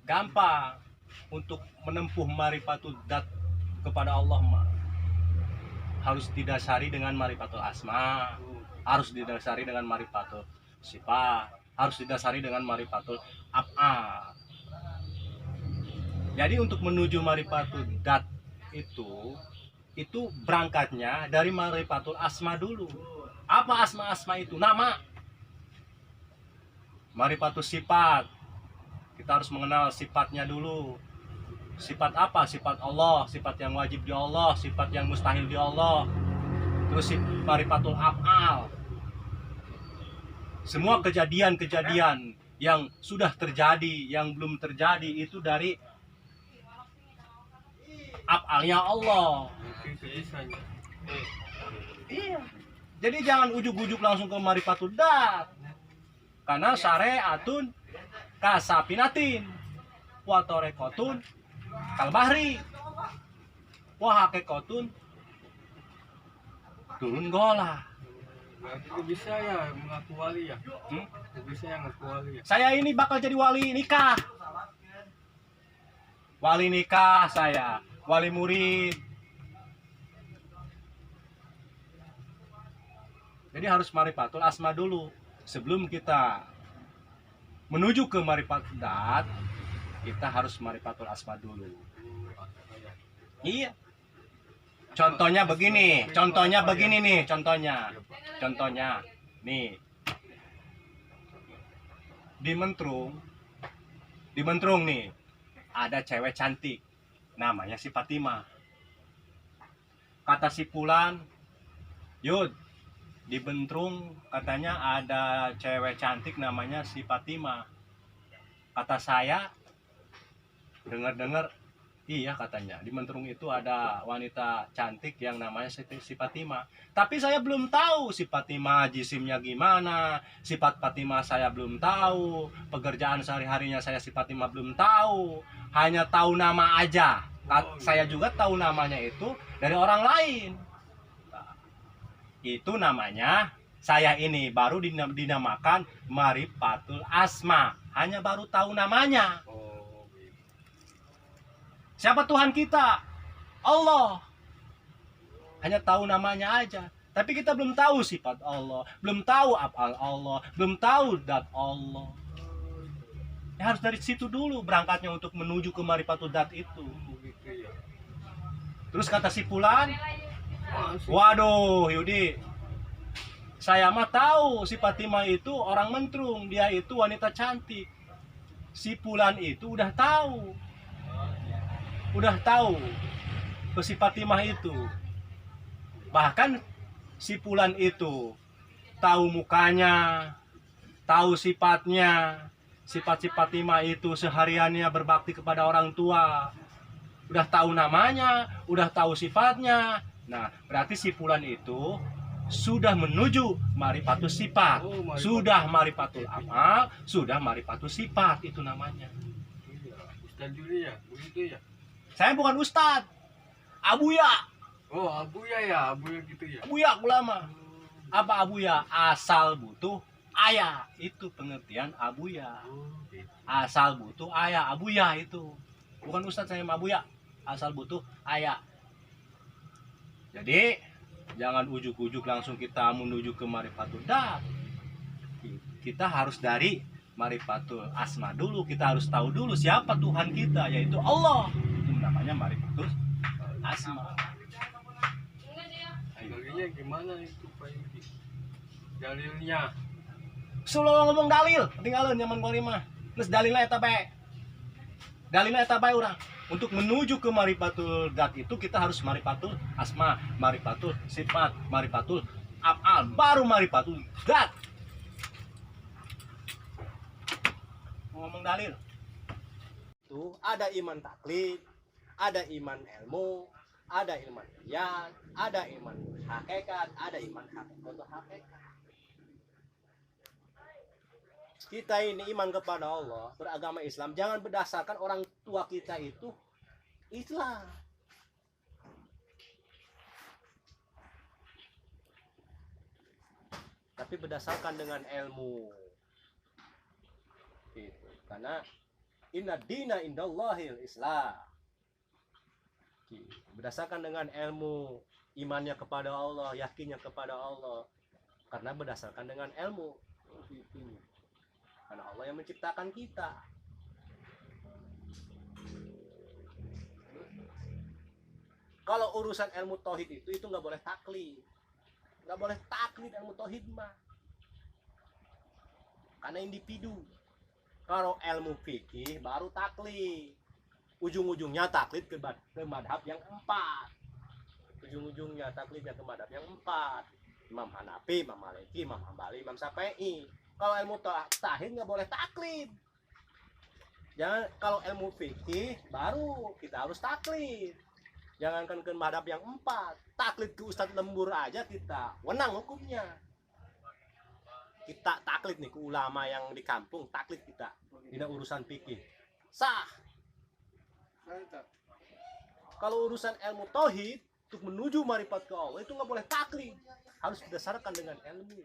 gampang untuk menempuh marifatul dat kepada Allah mah. Harus didasari dengan marifatul asma, harus didasari dengan marifatul sifat, harus didasari dengan marifatul af'al. Jadi untuk menuju marifatul dat itu berangkatnya dari marifatul asma dulu. Apa asma-asma itu? Nama. Marifatul sifat, kita harus mengenal sifatnya dulu. Sifat apa? Sifat Allah, sifat yang wajib di Allah, sifat yang mustahil di Allah. Terus marifatul af'al, semua kejadian-kejadian yang sudah terjadi, yang belum terjadi itu dari af'alnya Allah. Iya. Jadi jangan ujuk-ujuk langsung ke marifatul dat. Karena syariatun kasapinatin wa torekotun kalbahri wa hakikotun turun gola. Berarti itu bisa ya mengaku wali ya? Itu bisa yang ngaku wali ya? Saya ini bakal jadi wali nikah. Wali nikah saya, wali murid. Jadi harus marifatul asma dulu. Sebelum kita menuju ke marifatul dat, kita harus marifatul asma dulu. Iya. Contohnya begini nih, contohnya nih. Di Mentrung nih ada cewek cantik namanya si Fatimah. Kata si Pulan, Yud, di Bentrung katanya ada cewek cantik namanya si Fatimah. Kata saya, dengar-dengar, iya katanya di Mentrung itu ada wanita cantik yang namanya si Fatimah. Tapi saya belum tahu si Fatimah jisimnya gimana, sifat Fatimah saya belum tahu, pekerjaan sehari-harinya saya si Fatimah belum tahu, hanya tahu nama aja. Saya juga tahu namanya itu dari orang lain. Itu namanya saya ini baru dinamakan marifatul asma, hanya baru tahu namanya. Siapa Tuhan kita? Allah. Hanya tahu namanya aja, tapi kita belum tahu sifat Allah, belum tahu af'al Allah, belum tahu dat Allah. Ya, harus dari situ dulu berangkatnya untuk menuju ke marifatul dat itu. Terus kata si Pulan, waduh Yudi, saya mah tahu si Fatimah itu orang Mentrung, dia itu wanita cantik. Si Pulan itu udah tahu ke si Fatimah itu. Bahkan si Pulan itu tahu mukanya, tahu sifatnya. Sifat si Fatimah itu sehariannya berbakti kepada orang tua. Udah tahu namanya, udah tahu sifatnya. Nah, berarti si Pulan itu sudah menuju marifatul sifat, sudah marifatul amal, sudah marifatul sifat, itu namanya. Ustaz Juli ya, begitu ya? Saya bukan ustadz, abuya. Oh, abuya ya, abuya gitu ya. Abuya ulama. Apa abuya? Asal butuh ayah, itu pengertian abuya. Asal butuh ayah, abuya itu. Bukan ustadz saya abuya, asal butuh ayah. Jadi jangan ujuk-ujuk langsung kita menuju ke marifatul dat. Kita harus dari marifatul asma dulu. Kita harus tahu dulu siapa Tuhan kita, yaitu Allah. Itu namanya marifatul asma. Dalilnya gimana itu Pak Yudi? Dalilnya? Selalu ngomong dalil, tinggalin nyaman mah. Terus dalilnya eta bae. Dalilnya eta bae urang. Untuk menuju ke marifatul dat itu kita harus marifatul asma, marifatul sifat, marifatul af'al, baru marifatul dat. Ngomong dalil. Tuh ada iman taklid, ada iman ilmu, ada iman yan, ada iman hakikat, ada iman hakikat. Kita ini iman kepada Allah, beragama Islam, jangan berdasarkan orang tua kita itu Islam. Tapi berdasarkan dengan ilmu. Gitu. Karena Inna dina indallahil Islam. Berdasarkan dengan ilmu imannya kepada Allah, yakinnya kepada Allah, karena berdasarkan dengan ilmu. Karena Allah yang menciptakan kita. Kalau urusan ilmu tauhid itu nggak boleh taklid, nggak boleh taklid ilmu tauhid mah, karena individu. Kalau ilmu fikih baru taklid, ujung-ujungnya taklid ke madhab yang 4. Ujung-ujungnya taklidnya ke madhab yang 4. Imam Hanafi, Imam Maliki, Imam Hambali, Imam Syafi'i. Kalau ilmu tauhid nggak boleh taklid. Jangan, kalau ilmu fikih baru kita harus taklid. Jangankan ke madhab yang 4, taklid ke Ustadz Lembur aja kita wenang hukumnya. Kita taklid nih ke ulama yang di kampung, taklid kita. Ini urusan fikih sah. Kalau urusan ilmu tauhid untuk menuju marifat ke Allah itu nggak boleh taklid, harus berdasarkan dengan ilmu.